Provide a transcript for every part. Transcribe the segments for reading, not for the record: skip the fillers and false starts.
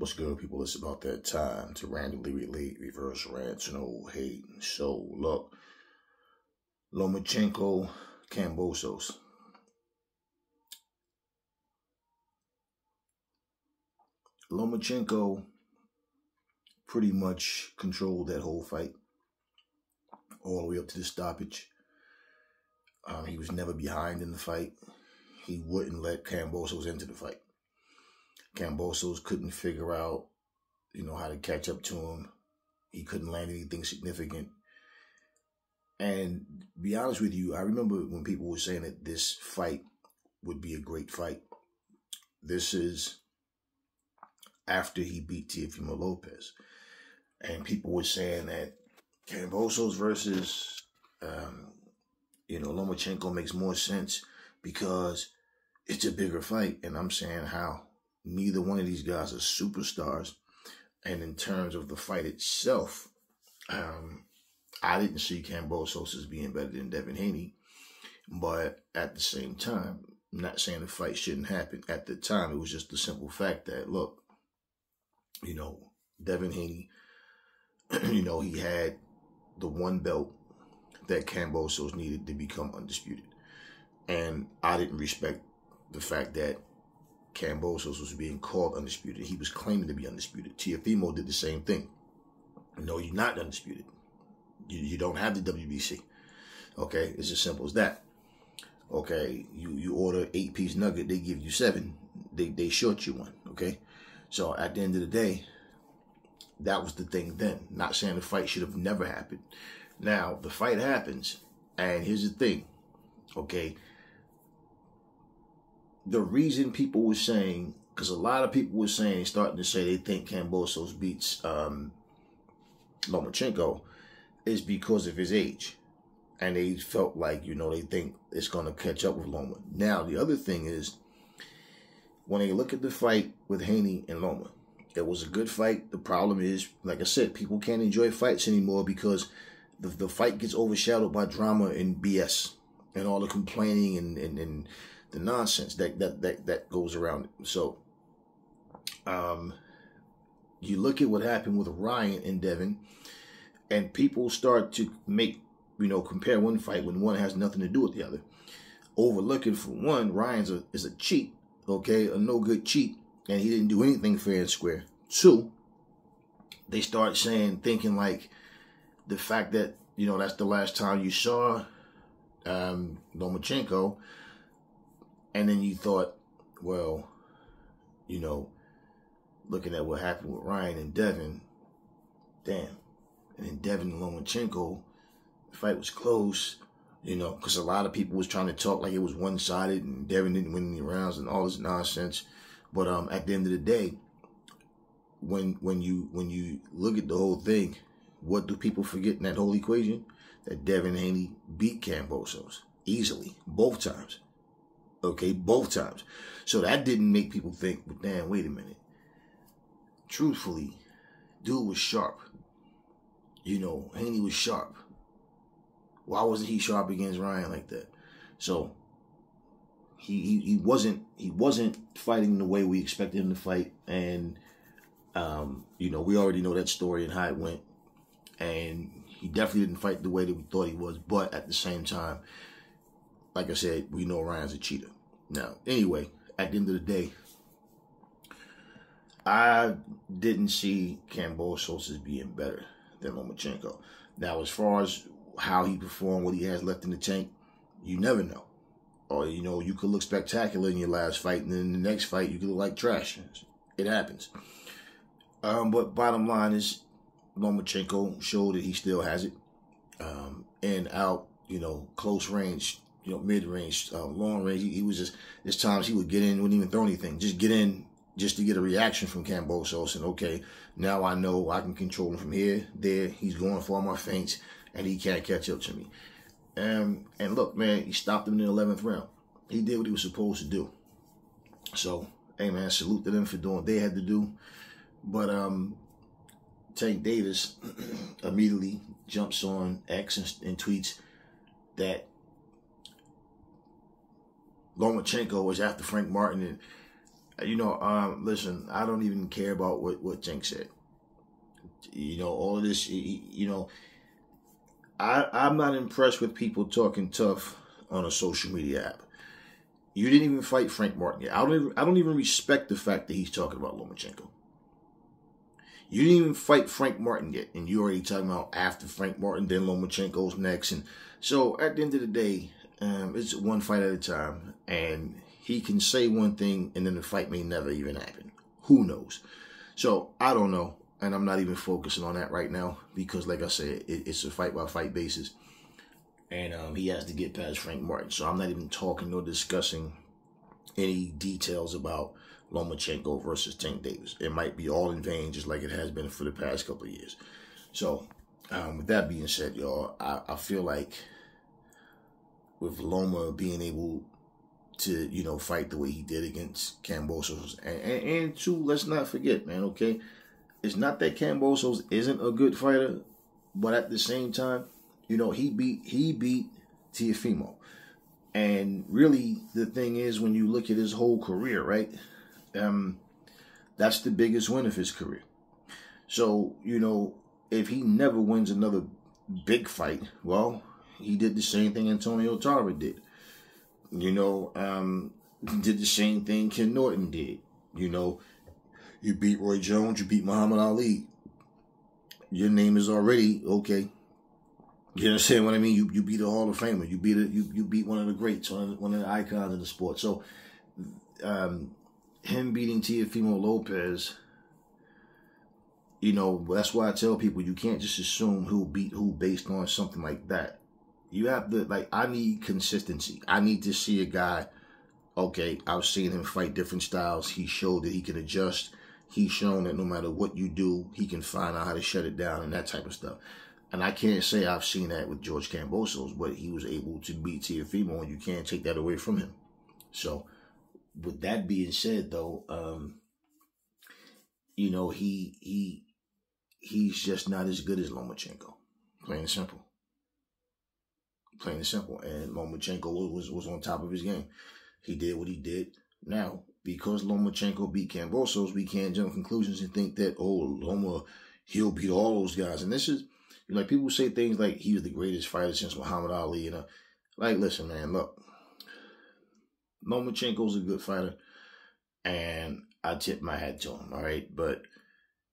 What's good, people? It's about that time to randomly relate reverse rants and old hate. So, look, Lomachenko, Kambosos. Lomachenko pretty much controlled that whole fight all the way up to the stoppage. He was never behind in the fight. He wouldn't let Kambosos into the fight. Kambosos couldn't figure out, how to catch up to him. He couldn't land anything significant. And to be honest with you, I remember when people were saying that this fight would be a great fight. This is after he beat Teofimo Lopez. And people were saying that Kambosos versus, Lomachenko makes more sense because it's a bigger fight. And I'm saying how neither one of these guys are superstars. And in terms of the fight itself, I didn't see Kambosos as being better than Devin Haney. But at the same time, I'm not saying the fight shouldn't happen. At the time, it was just the simple fact that, look, Devin Haney, he had the one belt that Kambosos needed to become undisputed. And I didn't respect the fact that Kambosos was being called undisputed. He was claiming to be undisputed. Teofimo did the same thing. No, you're not undisputed. You don't have the WBC. Okay, it's as simple as that. Okay, you order 8-piece nugget, they give you 7. They short you one. Okay, so at the end of the day, that was the thing then. Not saying the fight should have never happened. Now the fight happens, and here's the thing. Okay. The reason people were saying, because a lot of people were saying, starting to say they think Kambosos beats Lomachenko, is because of his age. And they felt like, they think it's going to catch up with Loma. Now, the other thing is, when they look at the fight with Haney and Loma, it was a good fight. The problem is, like I said, people can't enjoy fights anymore because the fight gets overshadowed by drama and BS and all the complaining and the nonsense that goes around it. So, you look at what happened with Ryan and Devin, and people start to make, compare one fight when one has nothing to do with the other. Overlooking, for one, Ryan's is a cheat, okay, a no good cheat, and he didn't do anything fair and square. 2, they start thinking like the fact that, that's the last time you saw Lomachenko. And then you thought, well, looking at what happened with Ryan and Devin, damn. And then Devin and Lomachenko, the fight was close, because a lot of people was trying to talk like it was one-sided and Devin didn't win any rounds and all this nonsense. But at the end of the day, when you look at the whole thing, what do people forget in that whole equation? That Devin Haney beat Kambosos easily, both times. Okay, both times. So that didn't make people think, but damn, wait a minute. Truthfully, dude was sharp. Haney was sharp. Why wasn't he sharp against Ryan like that? So he wasn't fighting the way we expected him to fight, and we already know that story and how it went. And he definitely didn't fight the way that we thought he was, but at the same time, like I said, we know Ryan's a cheater. Now, anyway, at the end of the day, I didn't see Kambosos as being better than Lomachenko. Now, as far as how he performed, what he has left in the tank, you never know. Or, you could look spectacular in your last fight, and then in the next fight, you could look like trash. It happens. But bottom line is, Lomachenko showed that he still has it. And out, close range, mid-range, long range. He was just, there's times he would get in, wouldn't even throw anything. Just get in just to get a reaction from Kambosos. And okay, now I know I can control him from here, there. He's going for all my feints, and he can't catch up to me. And look, man, he stopped him in the 11th round. He did what he was supposed to do. So, hey, man, salute to them for doing what they had to do. But Tank Davis immediately jumps on X and tweets that Lomachenko was after Frank Martin, and Listen, I don't even care about what Tank said. All of this, I'm not impressed with people talking tough on a social media app. You didn't even fight Frank Martin yet. I don't even respect the fact that he's talking about Lomachenko. You didn't even fight Frank Martin yet, and you already talking about after Frank Martin, then Lomachenko's next. And so at the end of the day, it's one fight at a time, and he can say one thing, and then the fight may never even happen. Who knows? So I don't know, and I'm not even focusing on that right now because, like I said, it's a fight-by-fight basis, and he has to get past Frank Martin. So I'm not even talking or discussing any details about Lomachenko versus Tank Davis. It might be all in vain, just like it has been for the past couple of years. So, with that being said, y'all, I feel like with Loma being able to, fight the way he did against Kambosos, and two, let's not forget, man, okay? It's not that Kambosos isn't a good fighter, but at the same time, he beat Teofimo. And really, the thing is, when you look at his whole career, right? That's the biggest win of his career. So, if he never wins another big fight, well, he did the same thing Antonio Tarver did. Did the same thing Ken Norton did. You beat Roy Jones, you beat Muhammad Ali. Your name is already okay. You understand what I mean? You beat a Hall of Famer. You beat one of the greats, one of the icons of the sport. So, him beating Teofimo Lopez, that's why I tell people you can't just assume who beat who based on something like that. You have to, I need consistency. I need to see a guy, okay, I've seen him fight different styles. He showed that he can adjust. He's shown that no matter what you do, he can find out how to shut it down and that type of stuff. And I can't say I've seen that with George Kambosos, but he was able to beat Teofimo, and you can't take that away from him. So, with that being said, though, he's just not as good as Lomachenko. Plain and simple. Plain and simple. And Lomachenko was on top of his game. He did what he did. Now, because Lomachenko beat Kambosos, we can't jump conclusions and think that, Loma, he'll beat all those guys. And this is, people say things like he was the greatest fighter since Muhammad Ali. Listen, man, look. Lomachenko's a good fighter, and I tip my hat to him, all right? But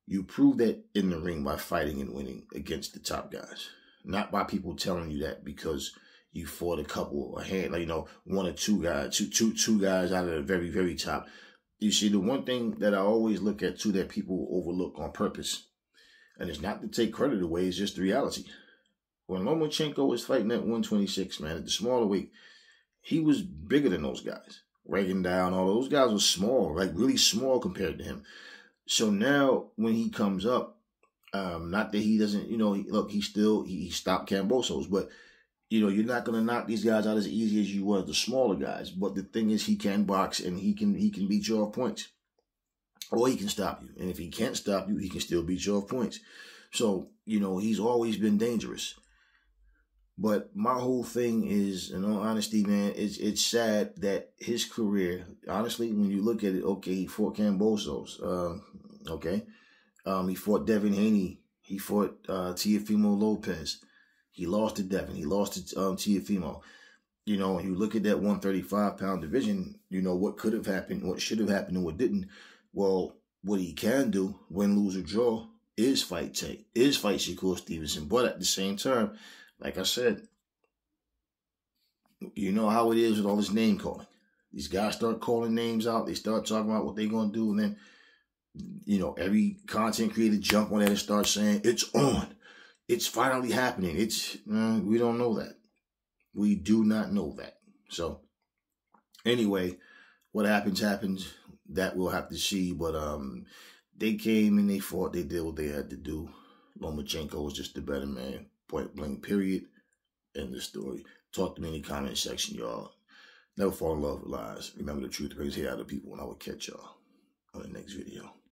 you prove that in the ring by fighting and winning against the top guys, not by people telling you that because you fought one or two guys, two guys out of the very, very top. You see, the one thing that I always look at, too, that people overlook on purpose, and it's not to take credit away, it's just the reality. When Lomachenko was fighting at 126, man, at the smaller weight, he was bigger than those guys. Reagan down, all those guys were small, really small compared to him. So now when he comes up, not that he doesn't, he stopped Kambosos, but, you're not going to knock these guys out as easy as you were the smaller guys. But the thing is, he can box and he can beat you off points. Or he can stop you. And if he can't stop you, he can still beat you off points. So, he's always been dangerous. But my whole thing is, in all honesty, man, it's sad that his career, honestly, when you look at it, okay, he fought Kambosos, he fought Devin Haney, he fought Teofimo Lopez, he lost to Devin, he lost to Teofimo. When you look at that 135-pound division, what could have happened, what should have happened, and what didn't. Well, what he can do, win, lose, or draw, is fight Tank, is fight Shakur Stevenson. But at the same time, like I said, you know how it is with all this name calling. These guys start calling names out. They start talking about what they're going to do. And then, every content creator jump on that and start saying, it's on. It's finally happening. We don't know that. We do not know that. So, anyway, what happens. That we'll have to see. But they came and they fought. They did what they had to do. Lomachenko was just the better man. Point blank, period. End the story. Talk to me in the comment section, y'all. Never fall in love with lies. Remember, the truth brings hate out of people, and I will catch y'all on the next video.